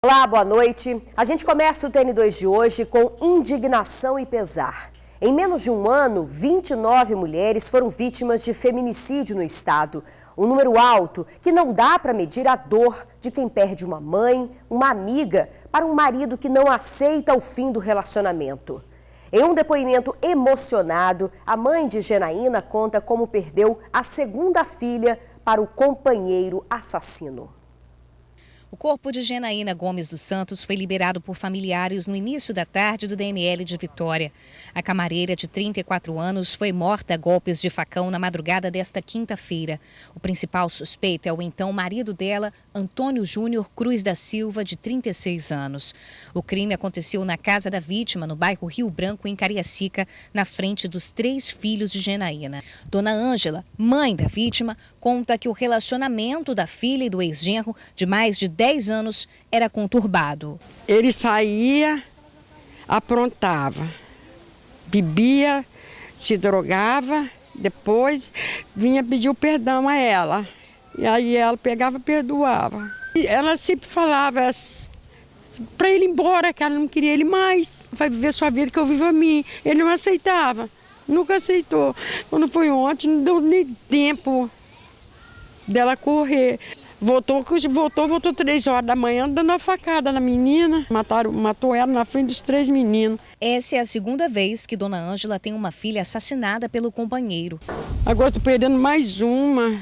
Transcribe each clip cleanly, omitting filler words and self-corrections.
Olá, boa noite. A gente começa o TN2 de hoje com indignação e pesar. Em menos de um ano, 29 mulheres foram vítimas de feminicídio no estado. Um número alto que não dá para medir a dor de quem perde uma mãe, uma amiga, para um marido que não aceita o fim do relacionamento. Em um depoimento emocionado, a mãe de Janaína conta como perdeu a segunda filha para o companheiro assassino. O corpo de Janaína Gomes dos Santos foi liberado por familiares no início da tarde do DML de Vitória. A camareira de 34 anos foi morta a golpes de facão na madrugada desta quinta-feira. O principal suspeito é o então marido dela, Antônio Júnior Cruz da Silva, de 36 anos. O crime aconteceu na casa da vítima, no bairro Rio Branco, em Cariacica, na frente dos 3 filhos de Janaína. Dona Ângela, mãe da vítima, conta que o relacionamento da filha e do ex-genro, de mais de 10 anos, era conturbado. Ele saía, aprontava, bebia, se drogava, depois vinha pedir o perdão a ela. E aí ela pegava e perdoava. E ela sempre falava para ele ir embora, que ela não queria ele mais. Vai viver sua vida que eu vivo a mim. Ele não aceitava, nunca aceitou. Quando foi ontem, não deu nem tempo dela correr. Voltou 3 horas da manhã dando uma facada na menina. Matou ela na frente dos 3 meninos. Essa é a segunda vez que Dona Ângela tem uma filha assassinada pelo companheiro. Agora estou perdendo mais uma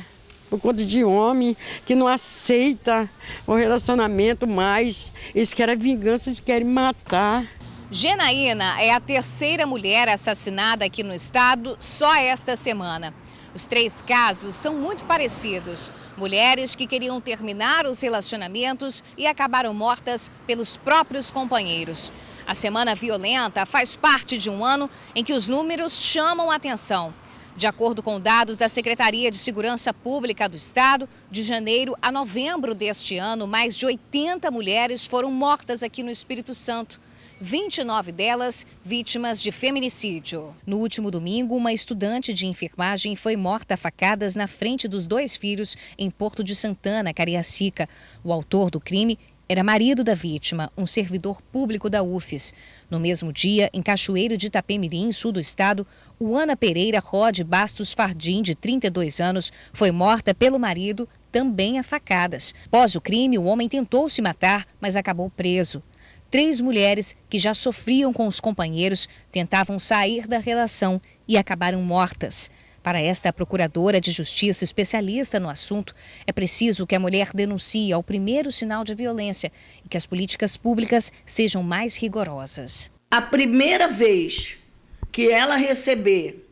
por conta de homem que não aceita o relacionamento mais. Eles querem vingança, eles querem matar. Janaína é a terceira mulher assassinada aqui no estado só esta semana. Os 3 casos são muito parecidos. Mulheres que queriam terminar os relacionamentos e acabaram mortas pelos próprios companheiros. A Semana Violenta faz parte de um ano em que os números chamam a atenção. De acordo com dados da Secretaria de Segurança Pública do Estado, de janeiro a novembro deste ano, mais de 80 mulheres foram mortas aqui no Espírito Santo. 29 delas vítimas de feminicídio. No último domingo, uma estudante de enfermagem foi morta a facadas na frente dos 2 filhos em Porto de Santana, Cariacica. O autor do crime era marido da vítima, um servidor público da UFES. No mesmo dia, em Cachoeiro de Itapemirim, sul do estado, Ana Pereira Rode Bastos Fardim, de 32 anos, foi morta pelo marido, também a facadas. Após o crime, o homem tentou se matar, mas acabou preso. 3 mulheres que já sofriam com os companheiros tentavam sair da relação e acabaram mortas. Para esta procuradora de justiça especialista no assunto, é preciso que a mulher denuncie ao primeiro sinal de violência e que as políticas públicas sejam mais rigorosas. A primeira vez que ela receber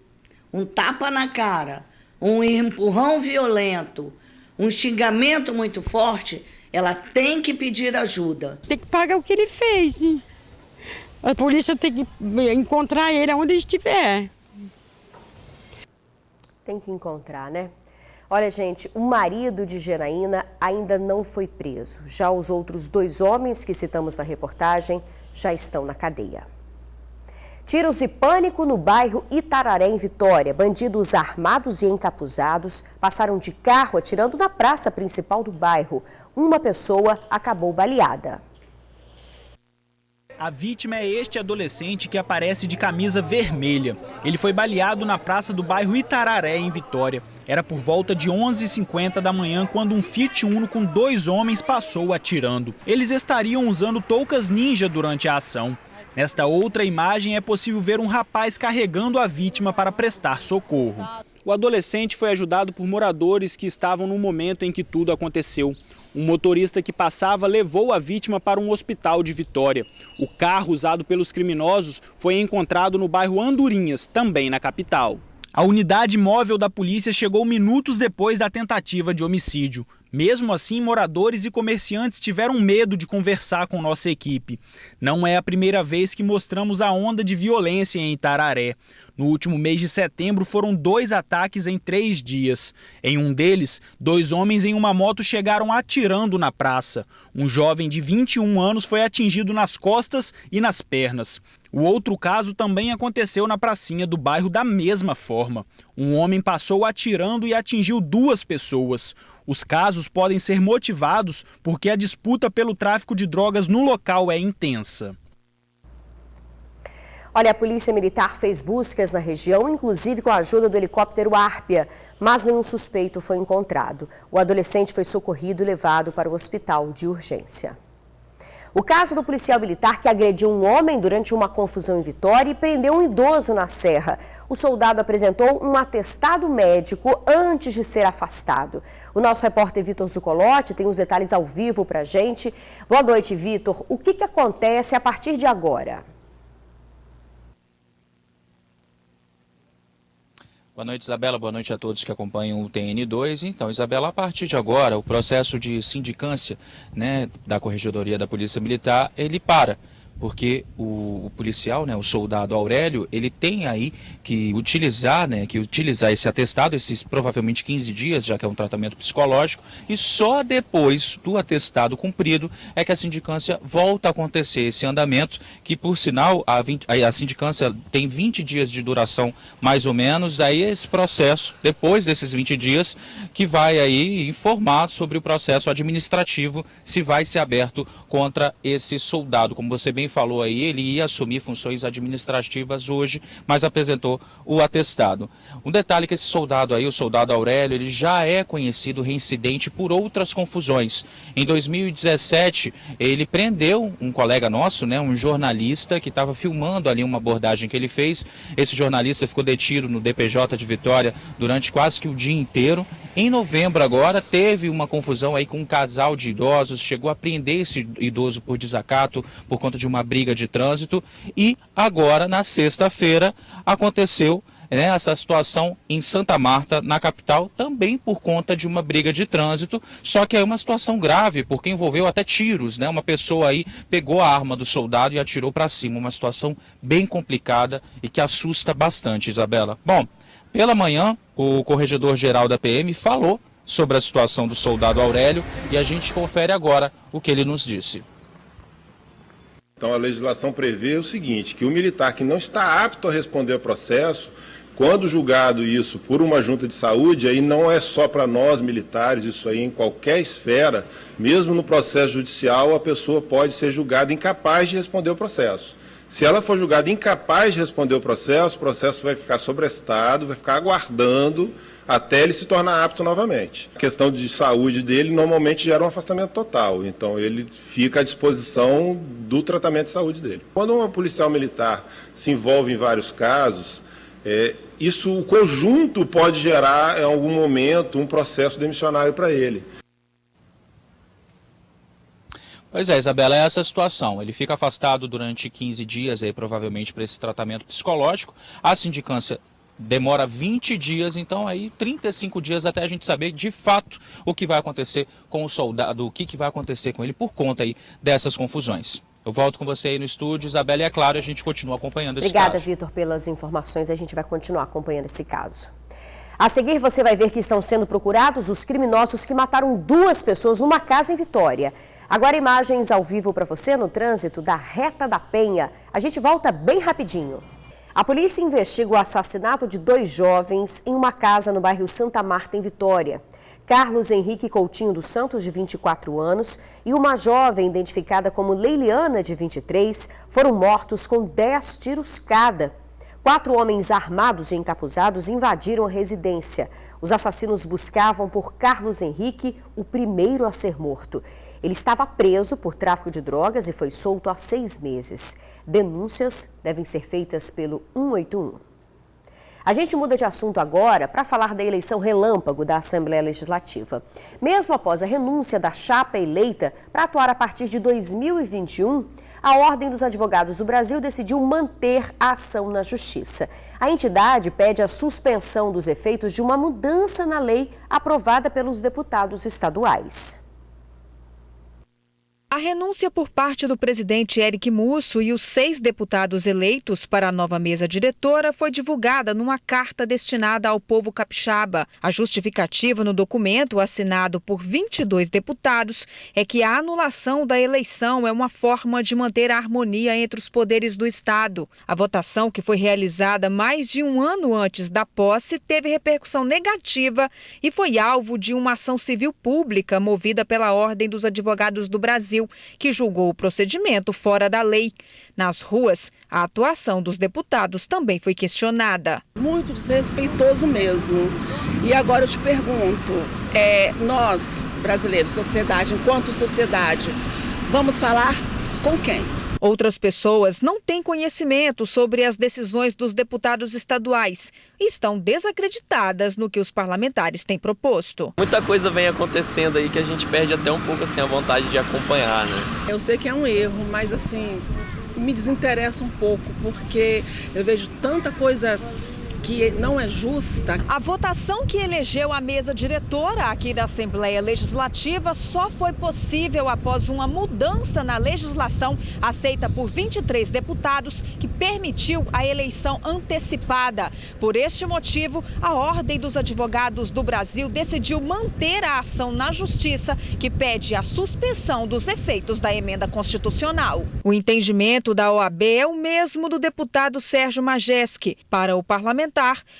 um tapa na cara, um empurrão violento, um xingamento muito forte, ela tem que pedir ajuda. Tem que pagar o que ele fez. A polícia tem que encontrar ele onde ele estiver. Tem que encontrar, né? Olha, gente, o marido de Janaína ainda não foi preso. Já os outros 2 homens que citamos na reportagem já estão na cadeia. Tiros e pânico no bairro Itararé, em Vitória. Bandidos armados e encapuzados passaram de carro atirando na praça principal do bairro. Uma pessoa acabou baleada. A vítima é este adolescente que aparece de camisa vermelha. Ele foi baleado na praça do bairro Itararé, em Vitória. Era por volta de 11h50 da manhã quando um Fiat Uno com 2 homens passou atirando. Eles estariam usando toucas ninja durante a ação. Nesta outra imagem é possível ver um rapaz carregando a vítima para prestar socorro. O adolescente foi ajudado por moradores que estavam no momento em que tudo aconteceu. Um motorista que passava levou a vítima para um hospital de Vitória. O carro usado pelos criminosos foi encontrado no bairro Andorinhas, também na capital. A unidade móvel da polícia chegou minutos depois da tentativa de homicídio. Mesmo assim, moradores e comerciantes tiveram medo de conversar com nossa equipe. Não é a primeira vez que mostramos a onda de violência em Itararé. No último mês de setembro, foram 2 ataques em 3 dias. Em um deles, 2 homens em uma moto chegaram atirando na praça. Um jovem de 21 anos foi atingido nas costas e nas pernas. O outro caso também aconteceu na pracinha do bairro da mesma forma. Um homem passou atirando e atingiu 2 pessoas. Os casos podem ser motivados porque a disputa pelo tráfico de drogas no local é intensa. Olha, a Polícia Militar fez buscas na região, inclusive com a ajuda do helicóptero Árpia, mas nenhum suspeito foi encontrado. O adolescente foi socorrido e levado para o hospital de urgência. O caso do policial militar que agrediu um homem durante uma confusão em Vitória e prendeu um idoso na Serra. O soldado apresentou um atestado médico antes de ser afastado. O nosso repórter Vitor Zucolotti tem os detalhes ao vivo para a gente. Boa noite, Vitor. O que acontece a partir de agora? Boa noite, Isabela. Boa noite a todos que acompanham o TN2. Então, Isabela, a partir de agora, o processo de sindicância, né, da Corregedoria da Polícia Militar, ele para. Porque o policial, né, o soldado Aurélio, ele tem aí que utilizar esse atestado, esses provavelmente 15 dias, já que é um tratamento psicológico, e só depois do atestado cumprido é que a sindicância volta a acontecer, esse andamento, que por sinal a sindicância tem 20 dias de duração mais ou menos, daí esse processo, depois desses 20 dias, que vai aí informar sobre o processo administrativo, se vai ser aberto contra esse soldado. Como você bem falou aí, ele ia assumir funções administrativas hoje, mas apresentou o atestado. Um detalhe que esse soldado aí, o soldado Aurélio, ele já é conhecido reincidente por outras confusões. Em 2017, ele prendeu um colega nosso, né, um jornalista que estava filmando ali uma abordagem que ele fez. Esse jornalista ficou detido no DPJ de Vitória durante quase que o dia inteiro. Em novembro agora, teve uma confusão aí com um casal de idosos, chegou a prender esse idoso por desacato, por conta de uma briga de trânsito, e agora, na sexta-feira, aconteceu essa situação em Santa Marta, na capital, também por conta de uma briga de trânsito, só que é uma situação grave, porque envolveu até tiros, né? Uma pessoa aí pegou a arma do soldado e atirou para cima, uma situação bem complicada e que assusta bastante, Isabela. Bom, pela manhã, o corregedor-geral da PM falou sobre a situação do soldado Aurélio e a gente confere agora o que ele nos disse. Então a legislação prevê o seguinte, que o militar que não está apto a responder ao processo, quando julgado isso por uma junta de saúde, aí não é só para nós militares, isso aí em qualquer esfera, mesmo no processo judicial, a pessoa pode ser julgada incapaz de responder o processo. Se ela for julgada incapaz de responder o processo vai ficar sobrestado, vai ficar aguardando até ele se tornar apto novamente. A questão de saúde dele normalmente gera um afastamento total, então ele fica à disposição do tratamento de saúde dele. Quando um policial militar se envolve em vários casos, o conjunto pode gerar em algum momento um processo demissionário para ele. Pois é, Isabela, é essa a situação. Ele fica afastado durante 15 dias, aí, provavelmente, para esse tratamento psicológico. A sindicância demora 20 dias, então aí 35 dias até a gente saber de fato o que vai acontecer com o soldado, o que vai acontecer com ele por conta aí dessas confusões. Eu volto com você aí no estúdio, Isabela, e é claro, a gente continua acompanhando esse caso. Obrigada, Vitor, pelas informações. A gente vai continuar acompanhando esse caso. A seguir, você vai ver que estão sendo procurados os criminosos que mataram 2 pessoas numa casa em Vitória. Agora imagens ao vivo para você no trânsito da Reta da Penha. A gente volta bem rapidinho. A polícia investiga o assassinato de 2 jovens em uma casa no bairro Santa Marta, em Vitória. Carlos Henrique Coutinho dos Santos, de 24 anos, e uma jovem identificada como Leiliana, de 23, foram mortos com 10 tiros cada. 4 homens armados e encapuzados invadiram a residência. Os assassinos buscavam por Carlos Henrique, o primeiro a ser morto. Ele estava preso por tráfico de drogas e foi solto há 6 meses. Denúncias devem ser feitas pelo 181. A gente muda de assunto agora para falar da eleição relâmpago da Assembleia Legislativa. Mesmo após a renúncia da chapa eleita para atuar a partir de 2021, a Ordem dos Advogados do Brasil decidiu manter a ação na Justiça. A entidade pede a suspensão dos efeitos de uma mudança na lei aprovada pelos deputados estaduais. A renúncia por parte do presidente Eric Musso e os 6 deputados eleitos para a nova mesa diretora foi divulgada numa carta destinada ao povo capixaba. A justificativa no documento, assinado por 22 deputados, é que a anulação da eleição é uma forma de manter a harmonia entre os poderes do Estado. A votação, que foi realizada mais de um ano antes da posse, teve repercussão negativa e foi alvo de uma ação civil pública movida pela Ordem dos Advogados do Brasil, que julgou o procedimento fora da lei. Nas ruas, a atuação dos deputados também foi questionada. Muito desrespeitoso mesmo. E agora eu te pergunto, nós, brasileiros, sociedade, enquanto sociedade, vamos falar com quem? Outras pessoas não têm conhecimento sobre as decisões dos deputados estaduais e estão desacreditadas no que os parlamentares têm proposto. Muita coisa vem acontecendo aí que a gente perde até um pouco assim, a vontade de acompanhar, né? Eu sei que é um erro, mas assim, me desinteressa um pouco, porque eu vejo tanta coisa que não é justa. A votação que elegeu a mesa diretora aqui da Assembleia Legislativa só foi possível após uma mudança na legislação aceita por 23 deputados que permitiu a eleição antecipada. Por este motivo, a Ordem dos Advogados do Brasil decidiu manter a ação na Justiça, que pede a suspensão dos efeitos da emenda constitucional. O entendimento da OAB é o mesmo do deputado Sérgio Majeski. Para o parlamentar,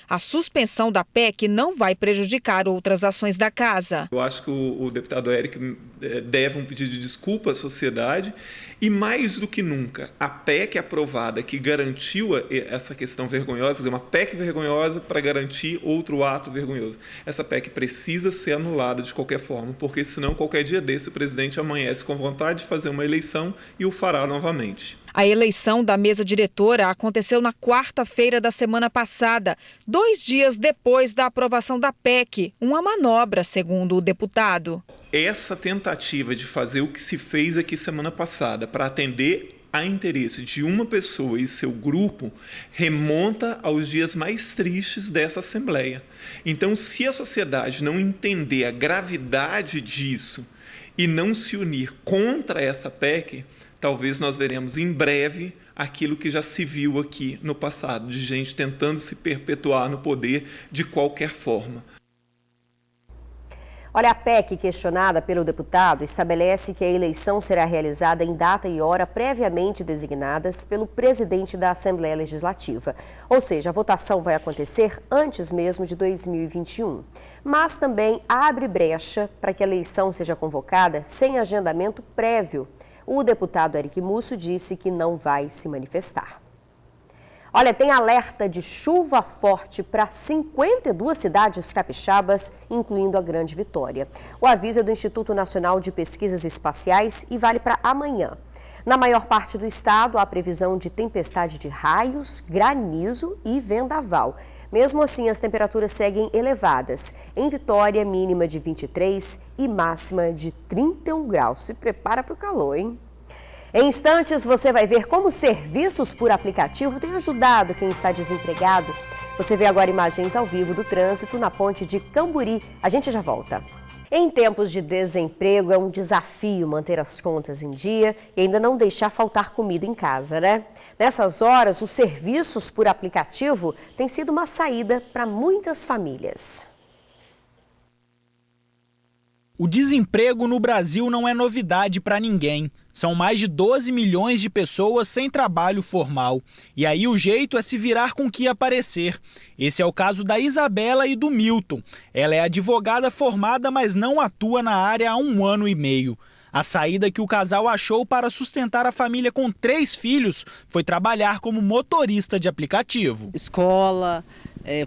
a suspensão da PEC não vai prejudicar outras ações da Casa. Eu acho que o deputado Eric deve um pedido de desculpa à sociedade e, mais do que nunca, a PEC aprovada que garantiu essa questão vergonhosa, quer dizer, uma PEC vergonhosa para garantir outro ato vergonhoso. Essa PEC precisa ser anulada de qualquer forma, porque senão qualquer dia desse o presidente amanhece com vontade de fazer uma eleição e o fará novamente. A eleição da mesa diretora aconteceu na quarta-feira da semana passada, 2 dias depois da aprovação da PEC, uma manobra, segundo o deputado. Essa tentativa de fazer o que se fez aqui semana passada para atender a interesse de uma pessoa e seu grupo remonta aos dias mais tristes dessa Assembleia. Então, se a sociedade não entender a gravidade disso e não se unir contra essa PEC, talvez nós veremos em breve aquilo que já se viu aqui no passado, de gente tentando se perpetuar no poder de qualquer forma. Olha, a PEC questionada pelo deputado estabelece que a eleição será realizada em data e hora previamente designadas pelo presidente da Assembleia Legislativa. Ou seja, a votação vai acontecer antes mesmo de 2021. Mas também abre brecha para que a eleição seja convocada sem agendamento prévio. O deputado Eric Musso disse que não vai se manifestar. Olha, tem alerta de chuva forte para 52 cidades capixabas, incluindo a Grande Vitória. O aviso é do Instituto Nacional de Pesquisas Espaciais e vale para amanhã. Na maior parte do estado, há previsão de tempestade de raios, granizo e vendaval. Mesmo assim, as temperaturas seguem elevadas. Em Vitória, mínima de 23 e máxima de 31 graus. Se prepara para o calor, hein? Em instantes, você vai ver como serviços por aplicativo têm ajudado quem está desempregado. Você vê agora imagens ao vivo do trânsito na ponte de Camburi. A gente já volta. Em tempos de desemprego, é um desafio manter as contas em dia e ainda não deixar faltar comida em casa, né? Nessas horas, os serviços por aplicativo têm sido uma saída para muitas famílias. O desemprego no Brasil não é novidade para ninguém. São mais de 12 milhões de pessoas sem trabalho formal. E aí o jeito é se virar com o que aparecer. Esse é o caso da Isabela e do Milton. Ela é advogada formada, mas não atua na área há 1 ano e meio. A saída que o casal achou para sustentar a família com 3 filhos foi trabalhar como motorista de aplicativo. Escola,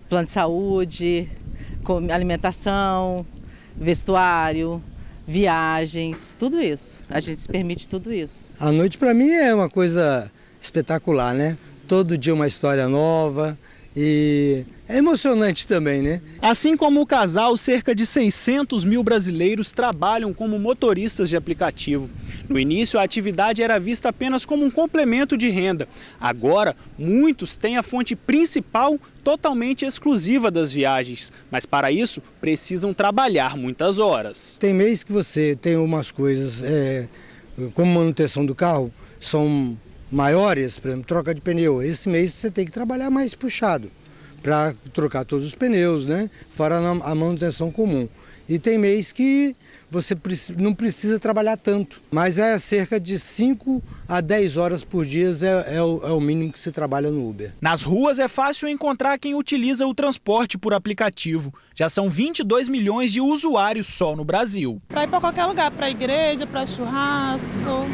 plano de saúde, alimentação, vestuário, viagens, tudo isso. A gente se permite tudo isso. A noite para mim é uma coisa espetacular, né? Todo dia uma história nova e é emocionante também, né? Assim como o casal, cerca de 600 mil brasileiros trabalham como motoristas de aplicativo. No início, a atividade era vista apenas como um complemento de renda. Agora, muitos têm a fonte principal totalmente exclusiva das viagens. Mas para isso, precisam trabalhar muitas horas. Tem mês que você tem umas coisas como manutenção do carro são maiores, por exemplo, troca de pneu. Esse mês você tem que trabalhar mais puxado para trocar todos os pneus, né? Fora a manutenção comum. E tem mês que você não precisa trabalhar tanto, mas é cerca de 5 a 10 horas por dia é o mínimo que você trabalha no Uber. Nas ruas é fácil encontrar quem utiliza o transporte por aplicativo. Já são 22 milhões de usuários só no Brasil. Para ir para qualquer lugar, para igreja, para churrasco,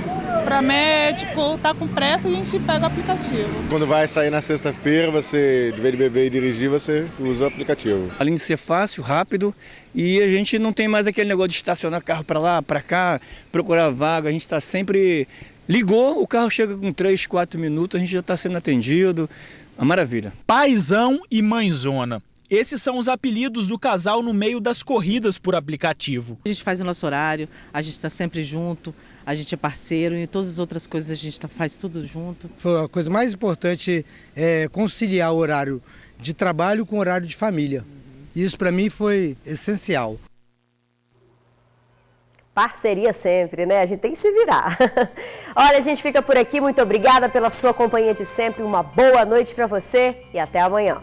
para médico, tá com pressa, a gente pega o aplicativo. Quando vai sair na sexta-feira, você, de vez de beber e dirigir, você usa o aplicativo. Além de ser fácil, rápido, e a gente não tem mais aquele negócio de estacionar carro para lá, para cá, procurar vaga, a gente está sempre... Ligou, o carro chega com 3, 4 minutos, a gente já está sendo atendido, uma maravilha. Paizão e mãezona. Esses são os apelidos do casal no meio das corridas por aplicativo. A gente faz o nosso horário, a gente está sempre junto, a gente é parceiro e todas as outras coisas a gente faz tudo junto. A coisa mais importante é conciliar o horário de trabalho com o horário de família. Isso para mim foi essencial. Parceria sempre, né? A gente tem que se virar. Olha, a gente fica por aqui. Muito obrigada pela sua companhia de sempre. Uma boa noite para você e até amanhã.